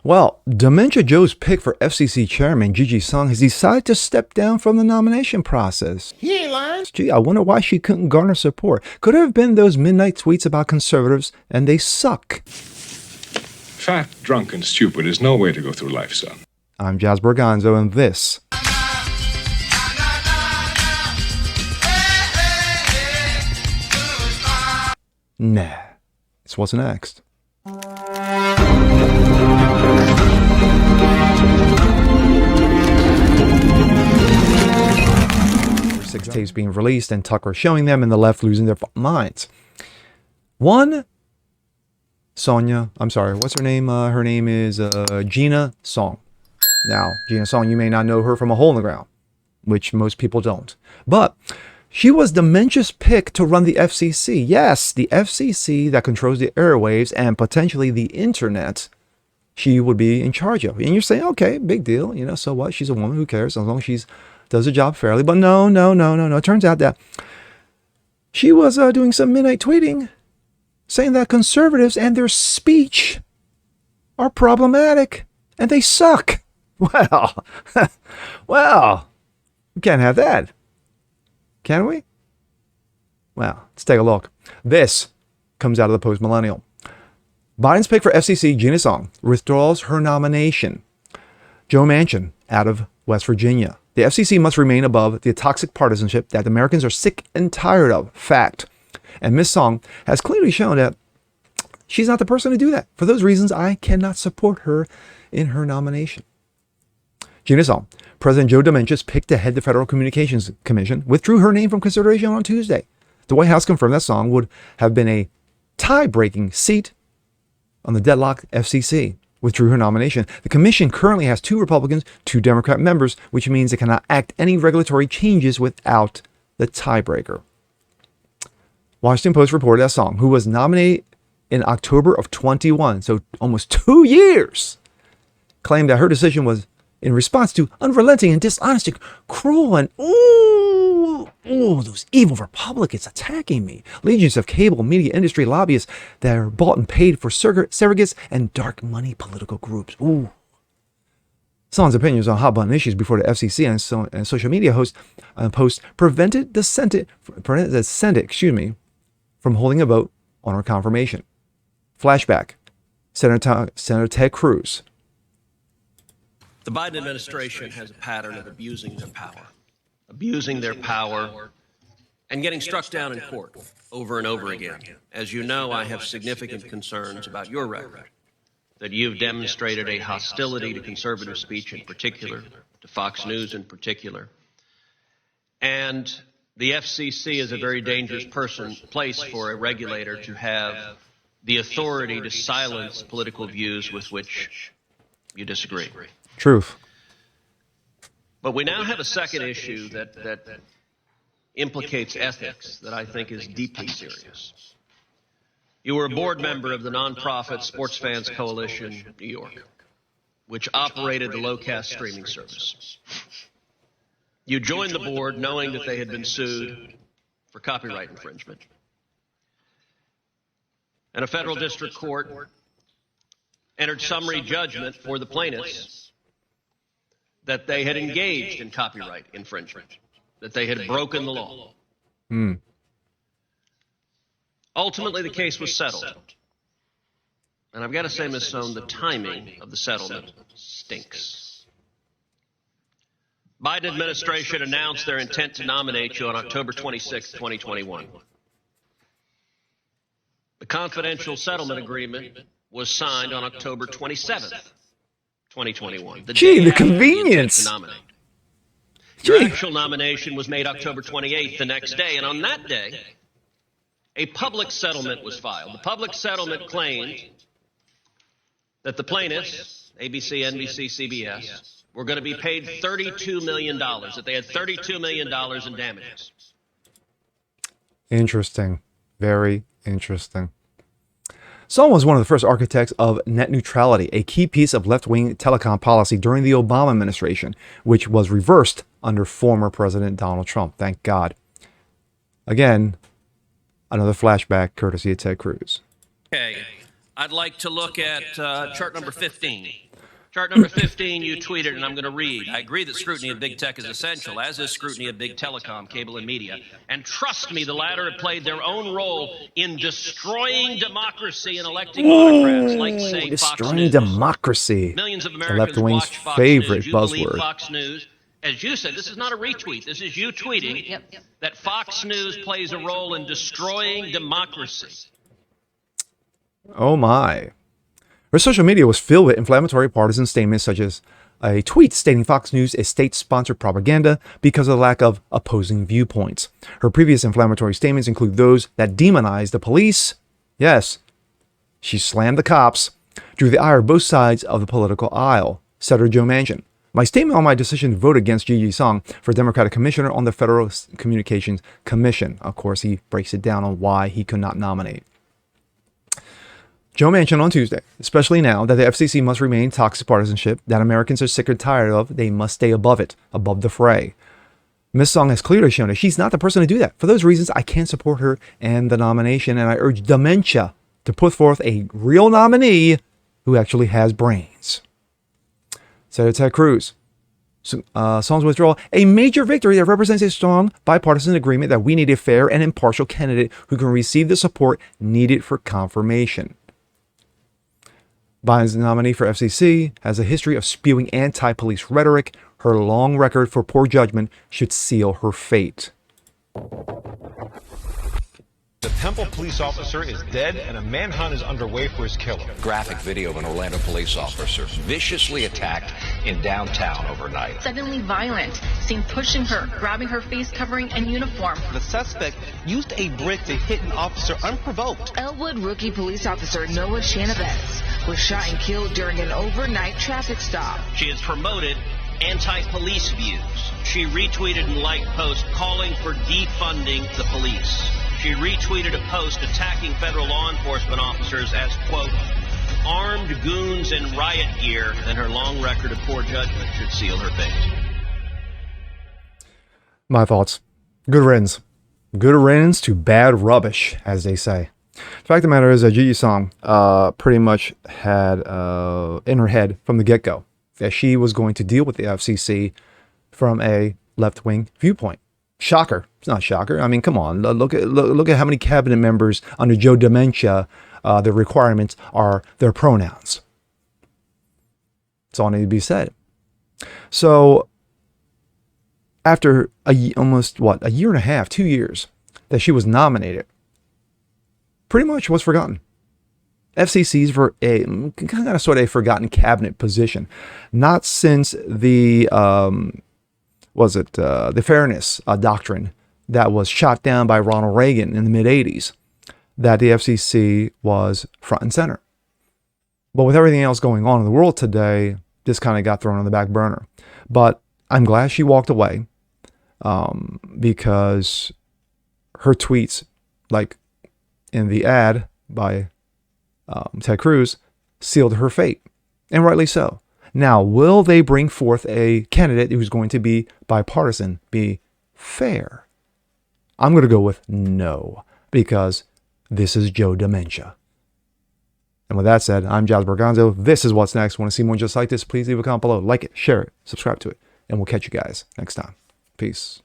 Well, Dementia Joe's pick for FCC chairman, Gigi Song, has decided to step down from the nomination process. He ain't lying. Gee, I wonder why she couldn't garner support. Could it have been those midnight tweets about conservatives and they suck? Fat, drunk, and stupid is no way to go through life, son. I'm Jazz Berganzo, and this Nah, it's what's next. Six tapes being released and Tucker showing them and the left losing their minds. One, Sonia, I'm sorry, what's her name? Her name is Gina Song. Now, Gina Song, you may not know her from A Hole in the Ground, which most people don't. But she was Dementia's pick to run the FCC. Yes, the FCC that controls the airwaves and potentially the internet, she would be in charge of. And you're saying, okay, big deal. You know, so what? She's a woman. Who cares? As long as she does the job fairly. But no. It turns out that she was doing some midnight tweeting saying that conservatives and their speech are problematic and they suck. Well, we can't have that. Can we? Well, let's take a look. This comes out of the Post-Millennial. Biden's pick for FCC, Gina Song, withdraws her nomination. Joe Manchin, out of West Virginia. The FCC must remain above the toxic partisanship that Americans are sick and tired of. Fact. And Ms. Song has clearly shown that she's not the person to do that. For those reasons, I cannot support her in her nomination. Gina Song, President Joe Dementia's pick to head the Federal Communications Commission, withdrew her name from consideration on Tuesday. The White House confirmed that Song would have been a tie-breaking seat on the deadlocked FCC, withdrew her nomination. The commission currently has 2 Republicans, 2 Democrat members, which means it cannot act any regulatory changes without the tiebreaker. Washington Post reported that Song, who was nominated in October of 21, so almost 2 years, claimed that her decision was in response to unrelenting and dishonest, cruel, and those evil Republicans attacking me. Legions of cable media industry lobbyists that are bought and paid for surrogates and dark money political groups. Ooh. Song's opinions on hot button issues before the FCC and social media posts prevented the Senate, from holding a vote on her confirmation. Flashback. Senator Ted Cruz. The Biden administration has a pattern of abusing their power and getting struck down in court over and over again. As you know, I have significant concerns about your record, that you've demonstrated a hostility to conservative speech in particular, to Fox News in particular. And the FCC is a very dangerous place for a regulator to have the authority to silence political views with which you disagree. Truth. But we now have a second issue that implicates ethics that I think is deeply serious. You were a board member of the nonprofit Sports Fans Coalition, New York, which operated the low-cast streaming service. You joined the board knowing that they had been sued for copyright infringement. And a federal district court entered summary judgment for the plaintiffs that they had engaged in copyright infringement, that they had broken the law. Ultimately, the case was settled. And I've got to say, Ms. Sohn, the timing of the settlement stinks. Biden administration announced their intent to nominate you on October 26, 2021. The confidential settlement agreement was signed on October 27th, 2021. The convenience. Your actual nomination was made October 28th, the next day, and on that day, a public settlement was filed. The public settlement claimed that the plaintiffs, ABC, NBC, CBS, were going to be paid $32 million, that they had $32 million in damages. Interesting. Very interesting. Song was one of the first architects of net neutrality, a key piece of left-wing telecom policy during the Obama administration, which was reversed under former President Donald Trump. Thank God. Again, another flashback courtesy of Ted Cruz. Okay, I'd like to look at chart number 15. Chart number 15, you tweeted, and I'm going to read. I agree that scrutiny of big tech is essential, as is scrutiny of big telecom, cable, and media. And trust me, the latter have played their own role in destroying democracy and electing autocrats like, say, Fox Destroying News. democracy. Millions of The Americans left-wing's watch Fox favorite News. You believe buzzword. Fox News? As you said, this is not a retweet. This is you tweeting that Fox News plays a role in destroying democracy. Oh my. Her social media was filled with inflammatory partisan statements such as a tweet stating Fox News is state-sponsored propaganda because of the lack of opposing viewpoints. Her previous inflammatory statements include those that demonize the police. Yes, she slammed the cops, drew the ire of both sides of the political aisle, said her Joe Manchin. My statement on my decision to vote against Gigi Song for Democratic Commissioner on the Federal Communications Commission. Of course, he breaks it down on why he could not nominate. Joe Manchin on Tuesday, especially now that the FCC must remain toxic partisanship that Americans are sick or tired of, they must stay above it, above the fray. Ms. Song has clearly shown that she's not the person to do that. For those reasons, I can't support her and the nomination, and I urge Dementia to put forth a real nominee who actually has brains. Senator Ted Cruz. Song's withdrawal, a major victory that represents a strong bipartisan agreement that we need a fair and impartial candidate who can receive the support needed for confirmation. Biden's nominee for FCC has a history of spewing anti-police rhetoric. Her long record for poor judgment should seal her fate. The Temple police officer is dead and a manhunt is underway for his killer. Graphic video of an Orlando police officer viciously attacked in downtown overnight. Suddenly violent, seen pushing her, grabbing her face covering and uniform. The suspect used a brick to hit an officer unprovoked. Elwood rookie police officer Noah Chanavez was shot and killed during an overnight traffic stop. She has promoted anti-police views. She retweeted and liked posts calling for defunding the police. She retweeted a post attacking federal law enforcement officers as, quote, armed goons in riot gear, and her long record of poor judgment should seal her fate. My thoughts. Good riddance. Good riddance to bad rubbish, as they say. The fact of the matter is that Gigi Song pretty much had in her head from the get-go that she was going to deal with the FCC from a left-wing viewpoint. Shocker. It's not a shocker. I mean, come on. Look at how many cabinet members under Joe Dementia, their requirements are their pronouns. It's all need to be said. So after almost a year and a half, 2 years that she was nominated, pretty much was forgotten. FCC's for a kind of sort of a forgotten cabinet position. Not since the the fairness doctrine that was shot down by Ronald Reagan in the mid-'80s, that the FCC was front and center. But with everything else going on in the world today, this kind of got thrown on the back burner. But I'm glad she walked away because her tweets, like in the ad by Ted Cruz, sealed her fate, and rightly so. Now, will they bring forth a candidate who's going to be bipartisan, be fair? I'm going to go with no, because this is Joe Dementia. And with that said, I'm Jazz Berganzo. This is What's Next. Want to see more just like this? Please leave a comment below. Like it, share it, subscribe to it, and we'll catch you guys next time. Peace.